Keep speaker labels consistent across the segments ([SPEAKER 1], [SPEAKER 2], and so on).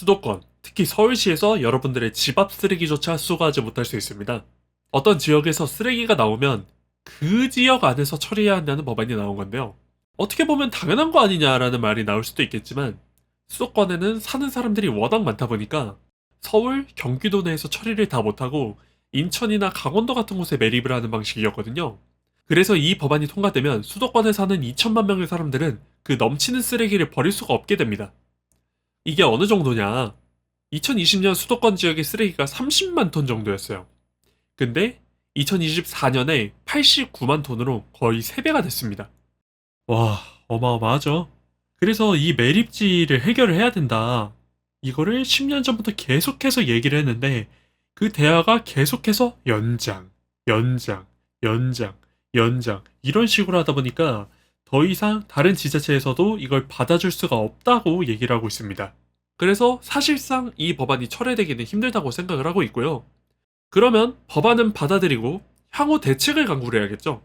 [SPEAKER 1] 수도권, 특히 서울시에서 여러분들의 집 앞 쓰레기조차 수거하지 못할 수 있습니다. 어떤 지역에서 쓰레기가 나오면 그 지역 안에서 처리해야 한다는 법안이 나온 건데요. 어떻게 보면 당연한 거 아니냐라는 말이 나올 수도 있겠지만 수도권에는 사는 사람들이 워낙 많다 보니까 서울, 경기도 내에서 처리를 다 못하고 인천이나 강원도 같은 곳에 매립을 하는 방식이었거든요. 그래서 이 법안이 통과되면 수도권에 사는 2천만 명의 사람들은 그 넘치는 쓰레기를 버릴 수가 없게 됩니다. 이게 어느 정도냐? 2020년 수도권 지역의 쓰레기가 30만 톤 정도였어요. 근데 2024년에 89만 톤으로 거의 3배가 됐습니다. 와, 어마어마하죠? 그래서 이 매립지를 해결을 해야 된다. 이거를 10년 전부터 계속해서 얘기를 했는데 그 대화가 계속해서 연장, 연장, 연장, 연장 이런 식으로 하다 보니까 더 이상 다른 지자체에서도 이걸 받아줄 수가 없다고 얘기를 하고 있습니다. 그래서 사실상 이 법안이 철회되기는 힘들다고 생각을 하고 있고요. 그러면 법안은 받아들이고 향후 대책을 강구를 해야겠죠.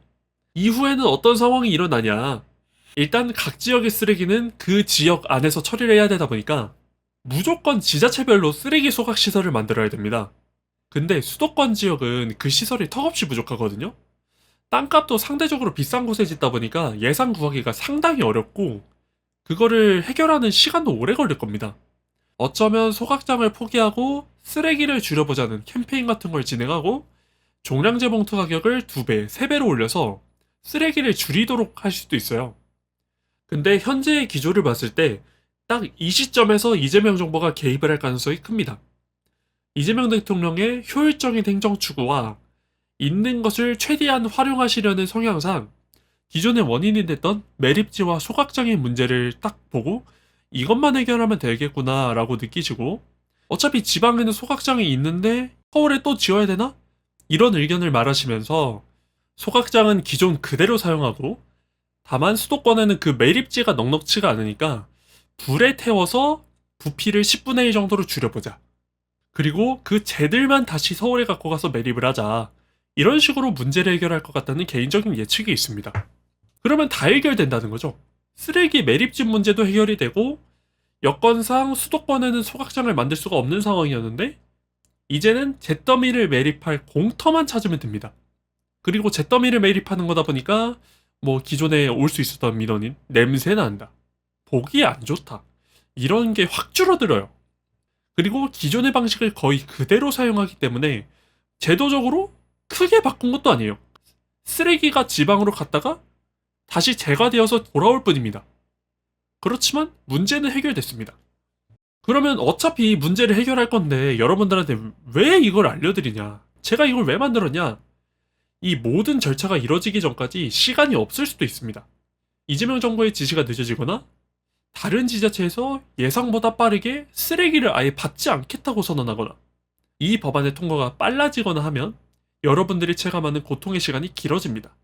[SPEAKER 1] 이후에는 어떤 상황이 일어나냐. 일단 각 지역의 쓰레기는 그 지역 안에서 처리를 해야 되다 보니까 무조건 지자체별로 쓰레기 소각 시설을 만들어야 됩니다. 근데 수도권 지역은 그 시설이 턱없이 부족하거든요. 땅값도 상대적으로 비싼 곳에 짓다 보니까 예산 구하기가 상당히 어렵고 그거를 해결하는 시간도 오래 걸릴 겁니다. 어쩌면 소각장을 포기하고 쓰레기를 줄여보자는 캠페인 같은 걸 진행하고 종량제 봉투 가격을 2배, 3배로 올려서 쓰레기를 줄이도록 할 수도 있어요. 근데 현재의 기조를 봤을 때 딱 이 시점에서 이재명 정부가 개입을 할 가능성이 큽니다. 이재명 대통령의 효율적인 행정 추구와 있는 것을 최대한 활용하시려는 성향상 기존의 원인이 됐던 매립지와 소각장의 문제를 딱 보고 이것만 해결하면 되겠구나 라고 느끼시고 어차피 지방에는 소각장이 있는데 서울에 또 지어야 되나? 이런 의견을 말하시면서 소각장은 기존 그대로 사용하고 다만 수도권에는 그 매립지가 넉넉치가 않으니까 불에 태워서 부피를 10분의 1 정도로 줄여보자. 그리고 그 재들만 다시 서울에 갖고 가서 매립을 하자. 이런 식으로 문제를 해결할 것 같다는 개인적인 예측이 있습니다. 그러면 다 해결된다는 거죠. 쓰레기 매립지 문제도 해결이 되고 여건상 수도권에는 소각장을 만들 수가 없는 상황이었는데 이제는 잿더미를 매립할 공터만 찾으면 됩니다. 그리고 잿더미를 매립하는 거다 보니까 뭐 기존에 올 수 있었던 민원인 냄새 난다. 보기 안 좋다. 이런 게 확 줄어들어요. 그리고 기존의 방식을 거의 그대로 사용하기 때문에 제도적으로 크게 바꾼 것도 아니에요. 쓰레기가 지방으로 갔다가 다시 재가되어서 돌아올 뿐입니다. 그렇지만 문제는 해결됐습니다. 그러면 어차피 문제를 해결할 건데 여러분들한테 왜 이걸 알려드리냐? 제가 이걸 왜 만들었냐? 이 모든 절차가 이뤄지기 전까지 시간이 없을 수도 있습니다. 이재명 정부의 지시가 늦어지거나 다른 지자체에서 예상보다 빠르게 쓰레기를 아예 받지 않겠다고 선언하거나 이 법안의 통과가 빨라지거나 하면 여러분들이 체감하는 고통의 시간이 길어집니다.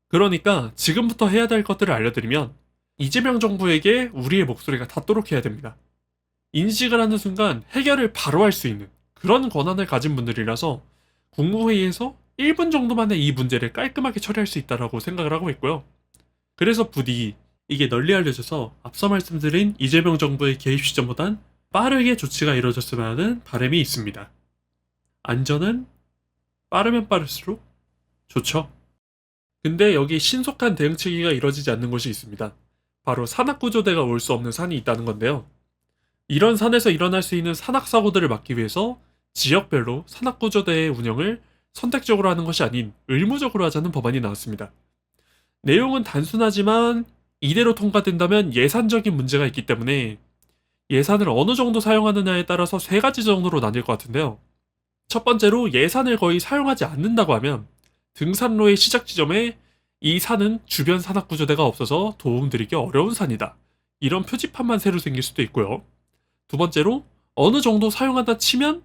[SPEAKER 1] 그러니까 지금부터 해야 될 것들을 알려드리면 이재명 정부에게 우리의 목소리가 닿도록 해야 됩니다. 인식을 하는 순간 해결을 바로 할 수 있는 그런 권한을 가진 분들이라서 국무회의에서 1분 정도 만에 이 문제를 깔끔하게 처리할 수 있다고 생각을 하고 있고요. 그래서 부디 이게 널리 알려져서 앞서 말씀드린 이재명 정부의 개입 시점보단 빠르게 조치가 이루어졌으면 하는 바람이 있습니다. 안전은 빠르면 빠를수록 좋죠. 근데 여기 신속한 대응체계가 이루어지지 않는 곳이 있습니다. 바로 산악구조대가 올 수 없는 산이 있다는 건데요. 이런 산에서 일어날 수 있는 산악사고들을 막기 위해서 지역별로 산악구조대의 운영을 선택적으로 하는 것이 아닌 의무적으로 하자는 법안이 나왔습니다. 내용은 단순하지만 이대로 통과된다면 예산적인 문제가 있기 때문에 예산을 어느 정도 사용하느냐에 따라서 3가지 정도로 나뉠 것 같은데요. 첫 번째로 예산을 거의 사용하지 않는다고 하면 등산로의 시작 지점에 이 산은 주변 산악구조대가 없어서 도움드리기 어려운 산이다. 이런 표지판만 새로 생길 수도 있고요. 두 번째로 어느 정도 사용한다 치면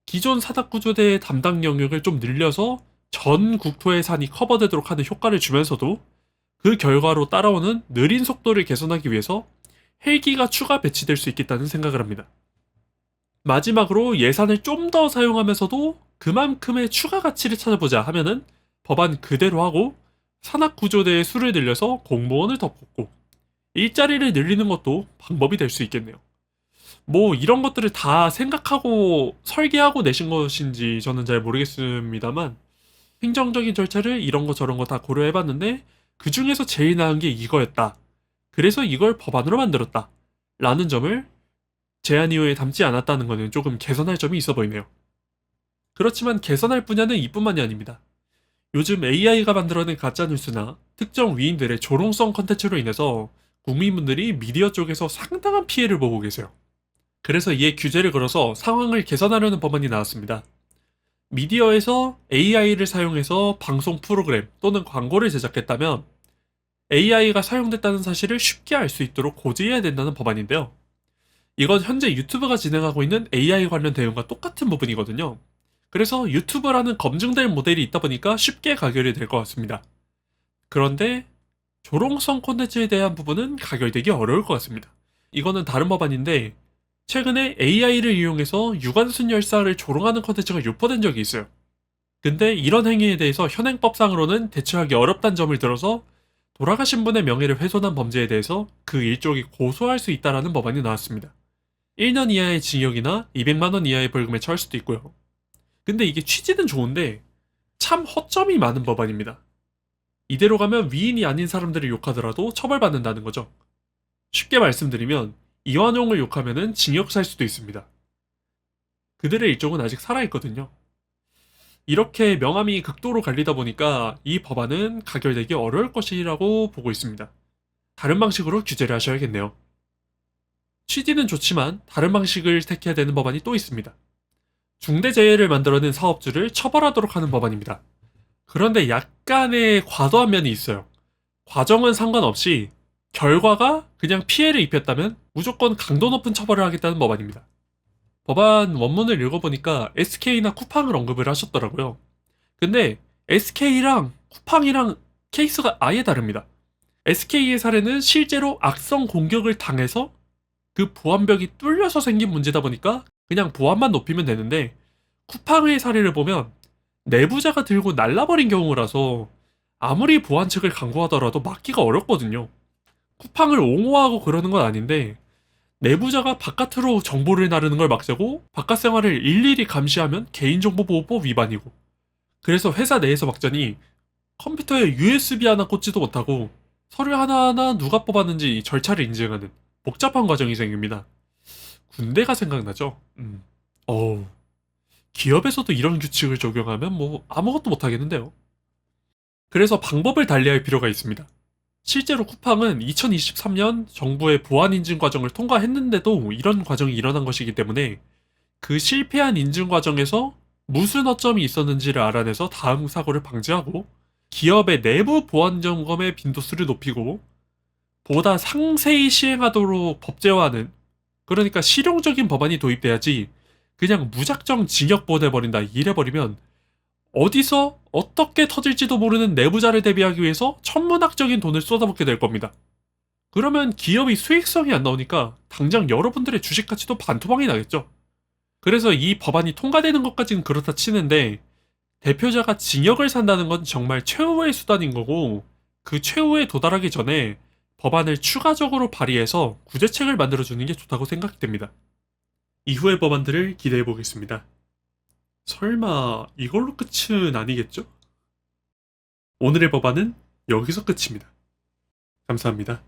[SPEAKER 1] 기존 산악구조대의 담당 영역을 좀 늘려서 전 국토의 산이 커버되도록 하는 효과를 주면서도 그 결과로 따라오는 느린 속도를 개선하기 위해서 헬기가 추가 배치될 수 있겠다는 생각을 합니다. 마지막으로 예산을 좀 더 사용하면서도 그만큼의 추가 가치를 찾아보자 하면은 법안 그대로 하고 산악구조대의 수를 늘려서 공무원을 더 뽑고 일자리를 늘리는 것도 방법이 될 수 있겠네요. 뭐 이런 것들을 다 생각하고 설계하고 내신 것인지 저는 잘 모르겠습니다만 행정적인 절차를 이런 거 저런 거 다 고려해봤는데 그 중에서 제일 나은 게 이거였다. 그래서 이걸 법안으로 만들었다. 라는 점을 제안 이후에 담지 않았다는 것은 조금 개선할 점이 있어 보이네요. 그렇지만 개선할 분야는 이뿐만이 아닙니다. 요즘 AI가 만들어낸 가짜뉴스나 특정 위인들의 조롱성 컨텐츠로 인해서 국민분들이 미디어 쪽에서 상당한 피해를 보고 계세요. 그래서 이에 규제를 걸어서 상황을 개선하려는 법안이 나왔습니다. 미디어에서 AI를 사용해서 방송 프로그램 또는 광고를 제작했다면 AI가 사용됐다는 사실을 쉽게 알 수 있도록 고지해야 된다는 법안인데요. 이건 현재 유튜브가 진행하고 있는 AI 관련 대응과 똑같은 부분이거든요. 그래서 유튜브라는 검증된 모델이 있다 보니까 쉽게 가결이 될 것 같습니다. 그런데 조롱성 콘텐츠에 대한 부분은 가결되기 어려울 것 같습니다. 이거는 다른 법안인데 최근에 AI를 이용해서 유관순 열사를 조롱하는 콘텐츠가 유포된 적이 있어요. 근데 이런 행위에 대해서 현행법상으로는 대처하기 어렵다는 점을 들어서 돌아가신 분의 명예를 훼손한 범죄에 대해서 그 일족이 고소할 수 있다라는 법안이 나왔습니다. 1년 이하의 징역이나 200만 원 이하의 벌금에 처할 수도 있고요. 근데 이게 취지는 좋은데 참 허점이 많은 법안입니다. 이대로 가면 위인이 아닌 사람들을 욕하더라도 처벌받는다는 거죠. 쉽게 말씀드리면 이완용을 욕하면은 징역 살 수도 있습니다. 그들의 일종은 아직 살아있거든요. 이렇게 명암이 극도로 갈리다 보니까 이 법안은 가결되기 어려울 것이라고 보고 있습니다. 다른 방식으로 규제를 하셔야겠네요. 취지는 좋지만 다른 방식을 택해야 되는 법안이 또 있습니다. 중대재해를 만들어낸 사업주를 처벌하도록 하는 법안입니다. 그런데 약간의 과도한 면이 있어요. 과정은 상관없이 결과가 그냥 피해를 입혔다면 무조건 강도 높은 처벌을 하겠다는 법안입니다. 법안 원문을 읽어보니까 SK나 쿠팡을 언급을 하셨더라고요. 근데 SK랑 쿠팡이랑 케이스가 아예 다릅니다. SK의 사례는 실제로 악성 공격을 당해서 그 보안벽이 뚫려서 생긴 문제다 보니까 그냥 보안만 높이면 되는데 쿠팡의 사례를 보면 내부자가 들고 날라버린 경우라서 아무리 보안 측을 강구하더라도 막기가 어렵거든요. 쿠팡을 옹호하고 그러는 건 아닌데 내부자가 바깥으로 정보를 나르는 걸 막자고 바깥 생활을 일일이 감시하면 개인정보보호법 위반이고 그래서 회사 내에서 막자니 컴퓨터에 USB 하나 꽂지도 못하고 서류 하나하나 누가 뽑았는지 절차를 인증하는 복잡한 과정이 생깁니다. 군대가 생각나죠? 어우, 기업에서도 이런 규칙을 적용하면 뭐 아무것도 못하겠는데요. 그래서 방법을 달리할 필요가 있습니다. 실제로 쿠팡은 2023년 정부의 보안 인증 과정을 통과했는데도 이런 과정이 일어난 것이기 때문에 그 실패한 인증 과정에서 무슨 허점이 있었는지를 알아내서 다음 사고를 방지하고 기업의 내부 보안 점검의 빈도수를 높이고 보다 상세히 시행하도록 법제화하는 그러니까 실용적인 법안이 도입돼야지 그냥 무작정 징역 보내버린다 이래버리면 어디서 어떻게 터질지도 모르는 내부자를 대비하기 위해서 천문학적인 돈을 쏟아붓게 될 겁니다. 그러면 기업이 수익성이 안 나오니까 당장 여러분들의 주식 가치도 반토막이 나겠죠. 그래서 이 법안이 통과되는 것까지는 그렇다 치는데 대표자가 징역을 산다는 건 정말 최후의 수단인 거고 그 최후에 도달하기 전에 법안을 추가적으로 발의해서 구제책을 만들어주는 게 좋다고 생각됩니다. 이후의 법안들을 기대해 보겠습니다. 설마 이걸로 끝은 아니겠죠? 오늘의 법안은 여기서 끝입니다. 감사합니다.